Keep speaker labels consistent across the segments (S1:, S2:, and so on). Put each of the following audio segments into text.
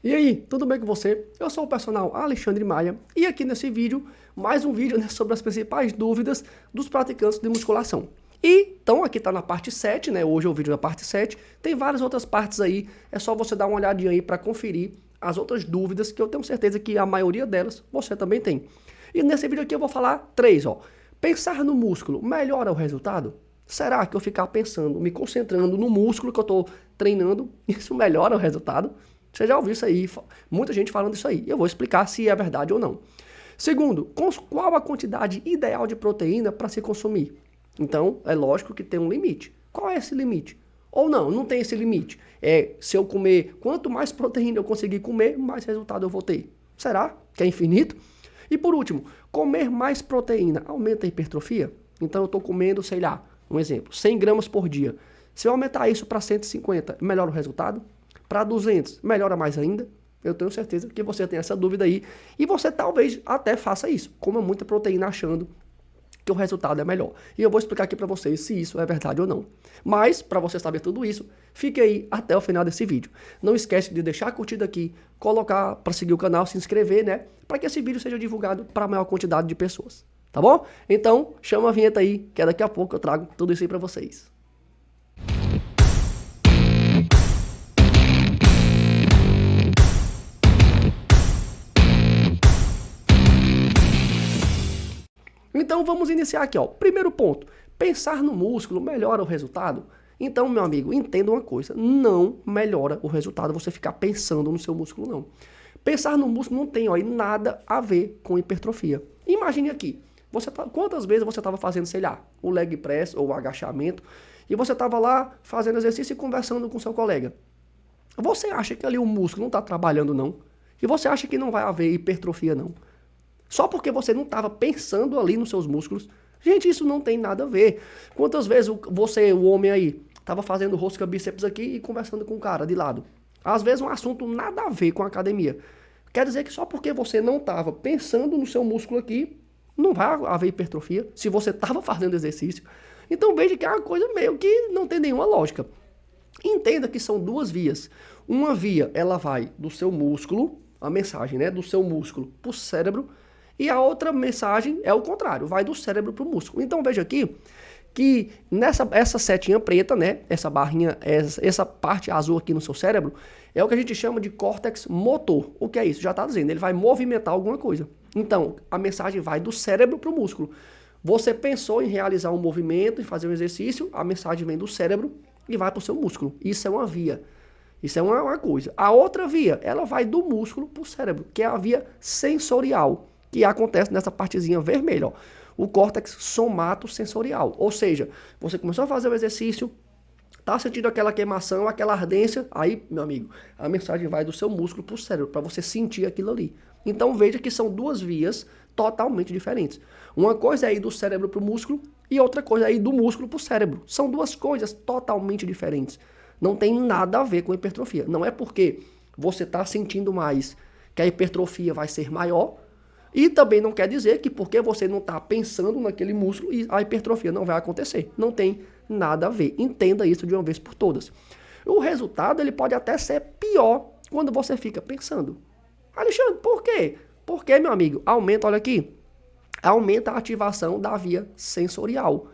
S1: E aí, tudo bem com você? Eu sou o personal Alexandre Maia e aqui nesse vídeo, mais um vídeo, né, sobre as principais dúvidas dos praticantes de musculação. E então aqui tá na parte 7, né? Hoje é o vídeo da parte 7. Tem várias outras partes aí, é só você dar uma olhadinha aí para conferir as outras dúvidas que eu tenho certeza que a maioria delas você também tem. E nesse vídeo aqui eu vou falar três, ó. Pensar no músculo melhora o resultado? Será que eu ficar pensando, me concentrando no músculo que eu estou treinando, isso melhora o resultado? Você já ouviu isso aí, muita gente falando isso aí. Eu vou explicar se é verdade ou não. Segundo, qual a quantidade ideal de proteína para se consumir? Então, é lógico que tem um limite. Qual é esse limite? Ou não, não tem esse limite. Se eu comer, quanto mais proteína eu conseguir comer, mais resultado eu vou ter. Será que é infinito? E por último, comer mais proteína aumenta a hipertrofia? Então eu estou comendo, sei lá, um exemplo, 100 gramas por dia. Se eu aumentar isso para 150, melhora o resultado? Para 200, melhora mais ainda? Eu tenho certeza que você tem essa dúvida aí. E você talvez até faça isso. Coma muita proteína achando que o resultado é melhor. E eu vou explicar aqui para vocês se isso é verdade ou não. Mas, para você saber tudo isso, fique aí até o final desse vídeo. Não esquece de deixar a curtida aqui, colocar para seguir o canal, se inscrever, né? Para que esse vídeo seja divulgado para a maior quantidade de pessoas. Tá bom? Então, chama a vinheta aí, que daqui a pouco eu trago tudo isso aí para vocês. Então vamos iniciar aqui, ó. Primeiro ponto, pensar no músculo melhora o resultado? Então, meu amigo, entenda uma coisa, não melhora o resultado você ficar pensando no seu músculo, não. Pensar no músculo não tem, ó, nada a ver com hipertrofia. Imagine aqui, quantas vezes você estava fazendo, sei lá, o leg press ou o agachamento, e você estava lá fazendo exercício e conversando com seu colega. Você acha que ali o músculo não está trabalhando, não? E você acha que não vai haver hipertrofia, não? Só porque você não estava pensando ali nos seus músculos. Gente, isso não tem nada a ver. Quantas vezes você, o homem aí, estava fazendo rosca bíceps aqui e conversando com o cara de lado? Às vezes um assunto nada a ver com a academia. Quer dizer que só porque você não estava pensando no seu músculo aqui, não vai haver hipertrofia se você estava fazendo exercício. Então veja que é uma coisa meio que não tem nenhuma lógica. Entenda que são duas vias. Uma via, ela vai do seu músculo, a mensagem, né, do seu músculo para o cérebro, e a outra mensagem é o contrário, vai do cérebro para o músculo. Então veja aqui que essa setinha preta, né, essa barrinha, essa parte azul aqui no seu cérebro, é o que a gente chama de córtex motor. O que é isso? Já está dizendo, ele vai movimentar alguma coisa. Então, a mensagem vai do cérebro para o músculo. Você pensou em realizar um movimento, em fazer um exercício, a mensagem vem do cérebro e vai para o seu músculo. Isso é uma via. Isso é uma coisa. A outra via, ela vai do músculo para o cérebro, que é a via sensorial, que acontece nessa partezinha vermelha, ó, o córtex somatosensorial. Ou seja, você começou a fazer o exercício, tá sentindo aquela queimação, aquela ardência, aí, meu amigo, a mensagem vai do seu músculo para o cérebro, para você sentir aquilo ali. Então veja que são duas vias totalmente diferentes. Uma coisa é ir do cérebro para o músculo e outra coisa é ir do músculo para o cérebro. São duas coisas totalmente diferentes. Não tem nada a ver com hipertrofia. Não é porque você está sentindo mais que a hipertrofia vai ser maior. E também não quer dizer que porque você não está pensando naquele músculo, a hipertrofia não vai acontecer. Não tem nada a ver. Entenda isso de uma vez por todas. O resultado ele pode até ser pior quando você fica pensando. Alexandre, por quê? Porque, meu amigo, aumenta, olha aqui, aumenta a ativação da via sensorial,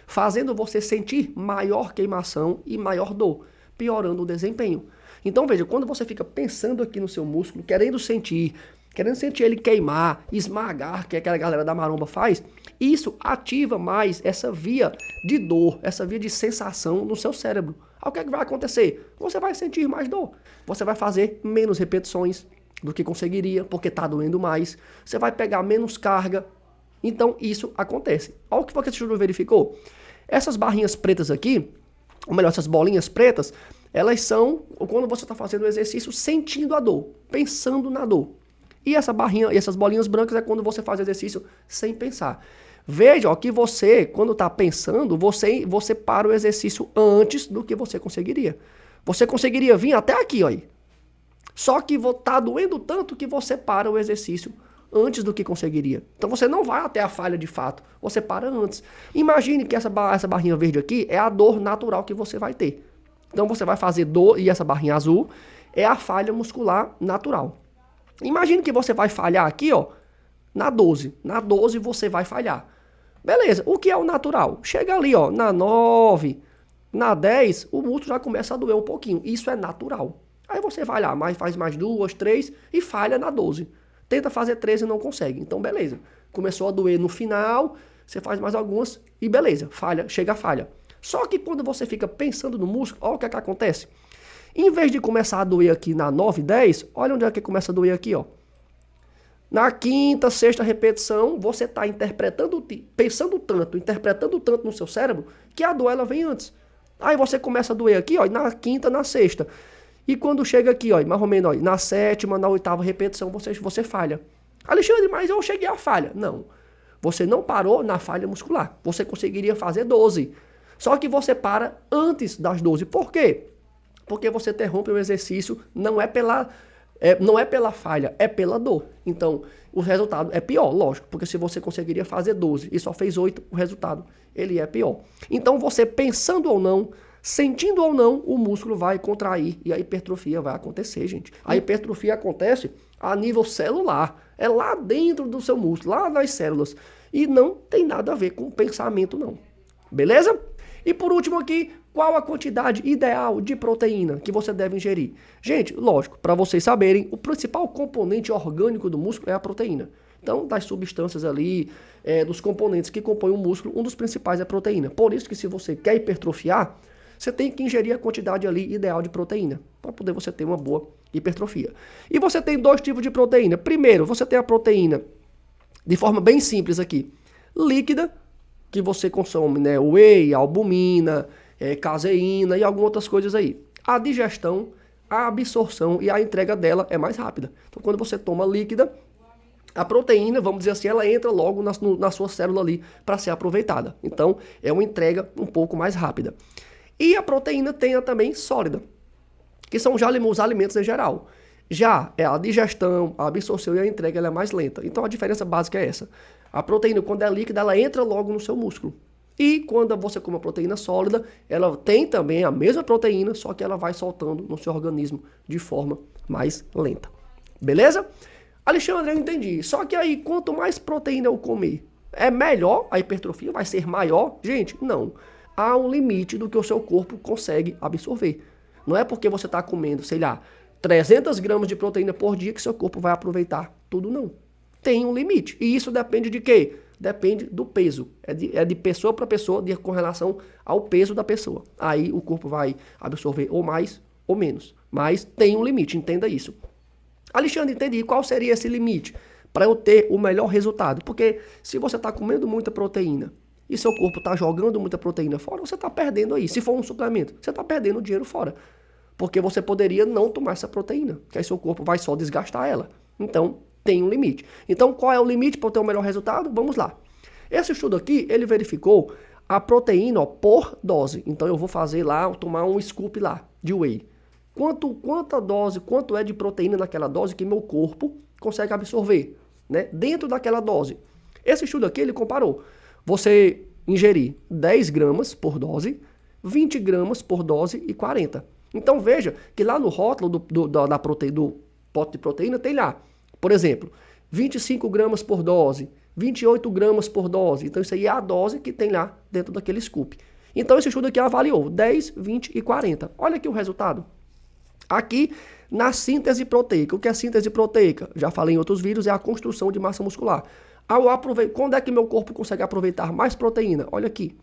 S1: fazendo você sentir maior queimação e maior dor, piorando o desempenho. Então, veja, quando você fica pensando aqui no seu músculo, querendo sentir ele queimar, esmagar, que aquela galera da maromba faz, isso ativa mais essa via de dor, essa via de sensação no seu cérebro. Aí o que é que vai acontecer? Você vai sentir mais dor. Você vai fazer menos repetições do que conseguiria, porque está doendo mais. Você vai pegar menos carga. Então isso acontece. Olha o que você verificou. Essas barrinhas pretas aqui, ou melhor, essas bolinhas pretas, elas são quando você está fazendo o exercício sentindo a dor, pensando na dor. E essa barrinha, e essas bolinhas brancas é quando você faz exercício sem pensar. Veja, ó, que você, quando está pensando, você para o exercício antes do que você conseguiria. Você conseguiria vir até aqui, ó. Só que está doendo tanto que você para o exercício antes do que conseguiria. Então você não vai até a falha de fato, você para antes. Imagine que essa barrinha verde aqui é a dor natural que você vai ter. Então você vai fazer dor, e essa barrinha azul é a falha muscular natural. Imagine que você vai falhar aqui, ó, na 12. Na 12 você vai falhar. Beleza, o que é o natural? Chega ali, ó, na 9, na 10, o músculo já começa a doer um pouquinho. Isso é natural. Aí você vai lá, faz mais 2, 3 e falha na 12. Tenta fazer 13 e não consegue. Então, beleza. Começou a doer no final, você faz mais algumas e beleza, falha, chega a falha. Só que quando você fica pensando no músculo, olha o que é que acontece. Em vez de começar a doer aqui na 9, 10, olha onde é que começa a doer aqui, ó. Na quinta, sexta repetição, você está interpretando tanto no seu cérebro, que a dor ela vem antes. Aí você começa a doer aqui, ó, na quinta, na sexta. E quando chega aqui, ó, mais ou menos, ó, na sétima, na oitava repetição, você falha. Alexandre, mas eu cheguei à falha. Não. Você não parou na falha muscular. Você conseguiria fazer 12. Só que você para antes das 12. Por quê? Porque você interrompe o exercício, não é pela falha, é pela dor. Então, o resultado é pior, lógico, porque se você conseguiria fazer 12 e só fez 8, o resultado ele é pior. Então, você pensando ou não, sentindo ou não, o músculo vai contrair e a hipertrofia vai acontecer, gente. A hipertrofia acontece a nível celular, é lá dentro do seu músculo, lá nas células, e não tem nada a ver com o pensamento, não. Beleza? E por último aqui, qual a quantidade ideal de proteína que você deve ingerir? Gente, lógico, para vocês saberem, o principal componente orgânico do músculo é a proteína. Então, das substâncias ali, dos componentes que compõem o músculo, um dos principais é a proteína. Por isso que se você quer hipertrofiar, você tem que ingerir a quantidade ali ideal de proteína, para poder você ter uma boa hipertrofia. E você tem 2 tipos de proteína. Primeiro, você tem a proteína, de forma bem simples aqui, líquida, que você consome, né, whey, albumina, caseína e algumas outras coisas aí. A digestão, a absorção e a entrega dela é mais rápida. Então, quando você toma líquida, a proteína, vamos dizer assim, ela entra logo na sua célula ali para ser aproveitada. Então, é uma entrega um pouco mais rápida. E a proteína tem também sólida, que são já os alimentos em geral. Já a digestão, a absorção e a entrega ela é mais lenta. Então, a diferença básica é essa. A proteína, quando é líquida, ela entra logo no seu músculo. E quando você come a proteína sólida, ela tem também a mesma proteína, só que ela vai soltando no seu organismo de forma mais lenta. Beleza? Alexandre, eu entendi. Só que aí, quanto mais proteína eu comer, é melhor? A hipertrofia vai ser maior? Gente, não. Há um limite do que o seu corpo consegue absorver. Não é porque você está comendo, sei lá, 300 gramas de proteína por dia que seu corpo vai aproveitar tudo, não. Tem um limite. E isso depende de quê? Depende do peso. É de pessoa para pessoa, com relação ao peso da pessoa. Aí o corpo vai absorver ou mais ou menos. Mas tem um limite, entenda isso. Alexandre, entendi. Qual seria esse limite para eu ter o melhor resultado? Porque se você está comendo muita proteína e seu corpo está jogando muita proteína fora, você está perdendo aí. Se for um suplemento, você está perdendo dinheiro fora. Porque você poderia não tomar essa proteína, que aí seu corpo vai só desgastar ela. Então, tem um limite. Então, qual é o limite para eu ter o melhor resultado? Vamos lá. Esse estudo aqui, ele verificou a proteína, ó, por dose. Então, eu vou fazer lá, tomar um scoop lá de whey. Quanta dose, quanto é de proteína naquela dose que meu corpo consegue absorver, né? Dentro daquela dose. Esse estudo aqui, ele comparou. Você ingerir 10 gramas por dose, 20 gramas por dose e 40. Então, veja que lá no rótulo do pote de proteína tem lá, por exemplo, 25 gramas por dose, 28 gramas por dose. Então, isso aí é a dose que tem lá dentro daquele scoop. Então, esse estudo aqui avaliou 10, 20 e 40. Olha aqui o resultado. Aqui, na síntese proteica. O que é síntese proteica? Já falei em outros vídeos, é a construção de massa muscular. Quando é que meu corpo consegue aproveitar mais proteína? Olha aqui.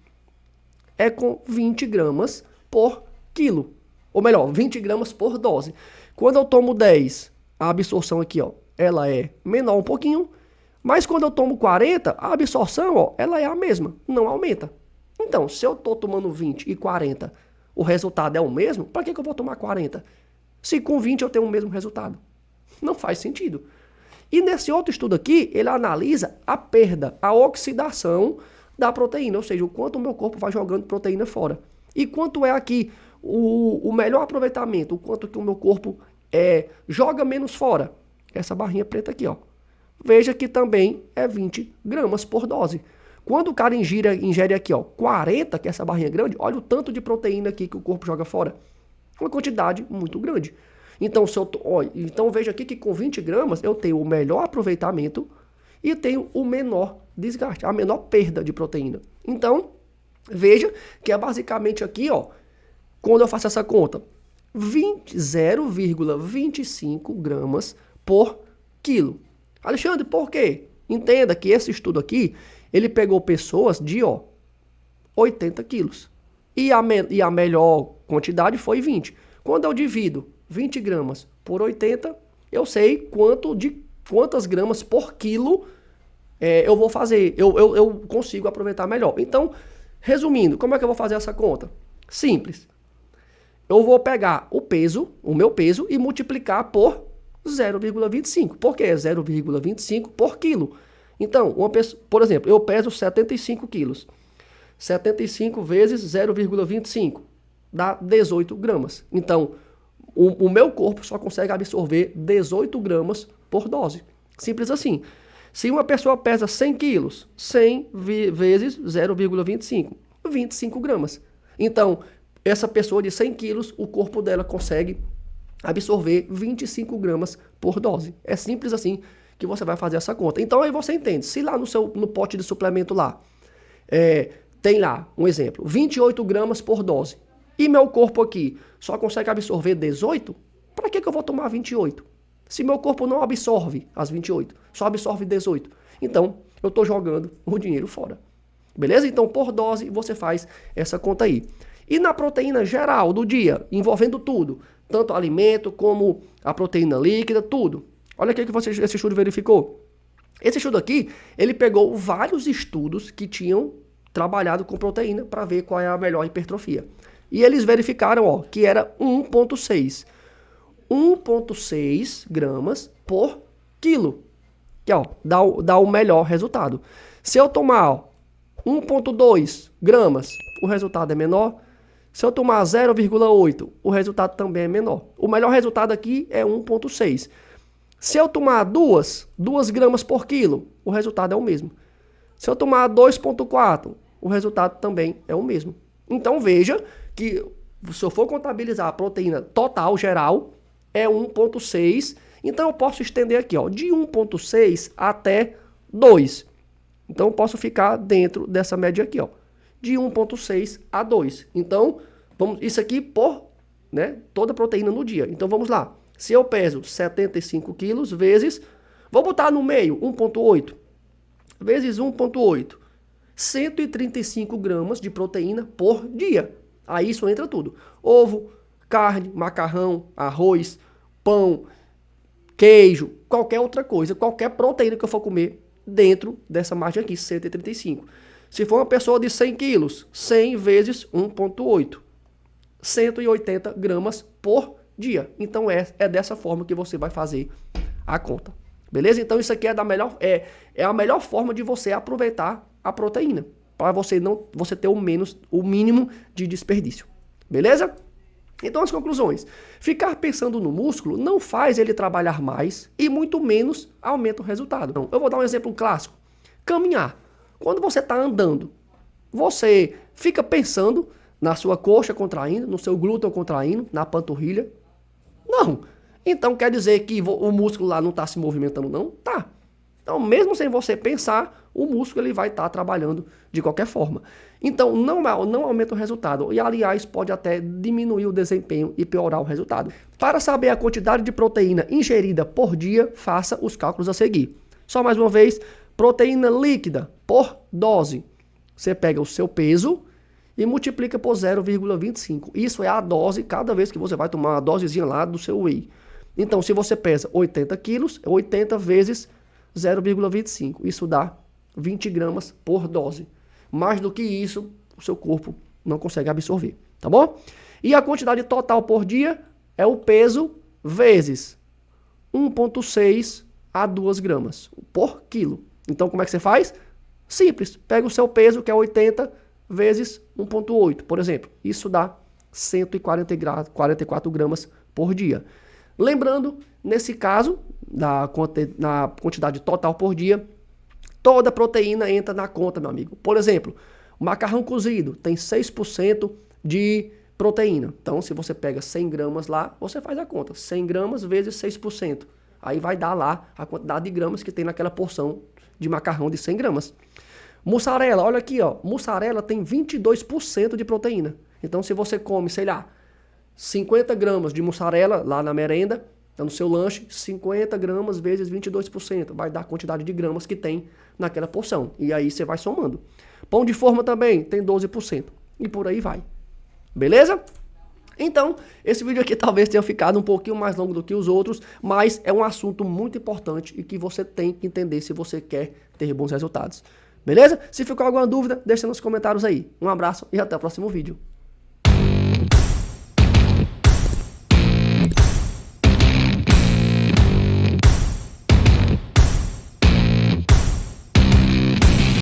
S1: É com 20 gramas por quilo. Ou melhor, 20 gramas por dose. Quando eu tomo 10, a absorção aqui, ó, ela é menor um pouquinho, mas quando eu tomo 40, a absorção, ó, ela é a mesma, não aumenta. Então, se eu tô tomando 20 e 40, o resultado é o mesmo, para que eu vou tomar 40? Se com 20 eu tenho o mesmo resultado. Não faz sentido. E nesse outro estudo aqui, ele analisa a perda, a oxidação da proteína, ou seja, o quanto o meu corpo vai jogando proteína fora. E quanto é aqui o melhor aproveitamento, o quanto que o meu corpo joga menos fora. Essa barrinha preta aqui, ó. Veja que também é 20 gramas por dose. Quando o cara ingere aqui, ó, 40, que é essa barrinha grande, olha o tanto de proteína aqui que o corpo joga fora. Uma quantidade muito grande. Então, então veja aqui que com 20 gramas eu tenho o melhor aproveitamento e tenho o menor desgaste, a menor perda de proteína. Então, veja que é basicamente aqui, ó, quando eu faço essa conta, 0,25 gramas por quilo. Alexandre, por quê? Entenda que esse estudo aqui, ele pegou pessoas de 80 quilos. E a melhor quantidade foi 20. Quando eu divido 20 gramas por 80, eu sei quantas gramas por quilo eu vou fazer. Eu consigo aproveitar melhor. Então, resumindo, como é que eu vou fazer essa conta? Simples. Eu vou pegar o meu peso, e multiplicar por 0,25. Por quê? 0,25 por quilo. Então, por exemplo, eu peso 75 quilos. 75 vezes 0,25 dá 18 gramas. Então, o meu corpo só consegue absorver 18 gramas por dose. Simples assim. Se uma pessoa pesa 100 quilos, 100 vezes 0,25, 25 gramas. Então, essa pessoa de 100 quilos, o corpo dela consegue absorver 25 gramas por dose. É simples assim que você vai fazer essa conta. Então aí você entende, se lá no pote de suplemento lá, tem lá, um exemplo, 28 gramas por dose, e meu corpo aqui só consegue absorver 18, para que eu vou tomar 28? Se meu corpo não absorve as 28, só absorve 18. Então, eu estou jogando o dinheiro fora. Beleza? Então, por dose, você faz essa conta aí. E na proteína geral do dia, envolvendo tudo, tanto alimento como a proteína líquida, tudo. Olha aqui que esse estudo verificou. Esse estudo aqui, ele pegou vários estudos que tinham trabalhado com proteína para ver qual é a melhor hipertrofia. E eles verificaram que era 1,6 gramas por quilo. Que dá o melhor resultado. Se eu tomar 1,2 gramas, o resultado é menor. Se eu tomar 0,8, o resultado também é menor. O melhor resultado aqui é 1,6. Se eu tomar 2 gramas por quilo, o resultado é o mesmo. Se eu tomar 2,4, o resultado também é o mesmo. Então veja que se eu for contabilizar a proteína total geral, é 1,6. Então eu posso estender aqui, de 1,6 até 2. Então eu posso ficar dentro dessa média aqui, de 1,6 a 2. Então, isso aqui por toda a proteína no dia. Então vamos lá. Se eu peso 75 quilos vezes, vou botar no meio 1,8 vezes 1,8. 135 gramas de proteína por dia. Aí isso entra tudo. Ovo, carne, macarrão, arroz, pão, queijo, qualquer outra coisa, qualquer proteína que eu for comer dentro dessa margem aqui, 135. Se for uma pessoa de 100 quilos, 100 vezes 1,8. 180 gramas por dia. Então é dessa forma que você vai fazer a conta. Beleza? Então isso aqui é a melhor forma de você aproveitar a proteína. Para você ter o mínimo de desperdício. Beleza? Então as conclusões. Ficar pensando no músculo não faz ele trabalhar mais e muito menos aumenta o resultado. Não. Eu vou dar um exemplo clássico. Caminhar. Quando você está andando, você fica pensando na sua coxa contraindo, no seu glúteo contraindo, na panturrilha? Não. Então quer dizer que o músculo lá não está se movimentando, não? Tá. Então, mesmo sem você pensar, o músculo ele vai estar trabalhando de qualquer forma. Então, não aumenta o resultado. E, aliás, pode até diminuir o desempenho e piorar o resultado. Para saber a quantidade de proteína ingerida por dia, faça os cálculos a seguir. Só mais uma vez, proteína líquida por dose. Você pega o seu peso e multiplica por 0,25. Isso é a dose cada vez que você vai tomar uma dosezinha lá do seu whey. Então, se você pesa 80 quilos, 80 vezes 0,25. Isso dá 20 gramas por dose. Mais do que isso, o seu corpo não consegue absorver, tá bom? E a quantidade total por dia é o peso vezes 1,6 a 2 gramas por quilo. Então, como é que você faz? Simples. Pega o seu peso, que é 80, vezes 1,8, por exemplo. Isso dá 144 gramas por dia. Lembrando, nesse caso, na quantidade total por dia, toda proteína entra na conta, meu amigo. Por exemplo, o macarrão cozido tem 6% de proteína. Então, se você pega 100 gramas lá, você faz a conta. 100 gramas vezes 6%. Aí vai dar lá a quantidade de gramas que tem naquela porção de macarrão de 100 gramas. Mussarela, olha aqui, ó. Mussarela tem 22% de proteína. Então, se você come, sei lá, 50 gramas de mussarela lá na merenda, no seu lanche, 50 gramas vezes 22%. Vai dar a quantidade de gramas que tem naquela porção. E aí você vai somando. Pão de forma também tem 12%. E por aí vai. Beleza? Então, esse vídeo aqui talvez tenha ficado um pouquinho mais longo do que os outros, mas é um assunto muito importante e que você tem que entender se você quer ter bons resultados. Beleza? Se ficou alguma dúvida, deixa nos comentários aí. Um abraço e até o próximo vídeo.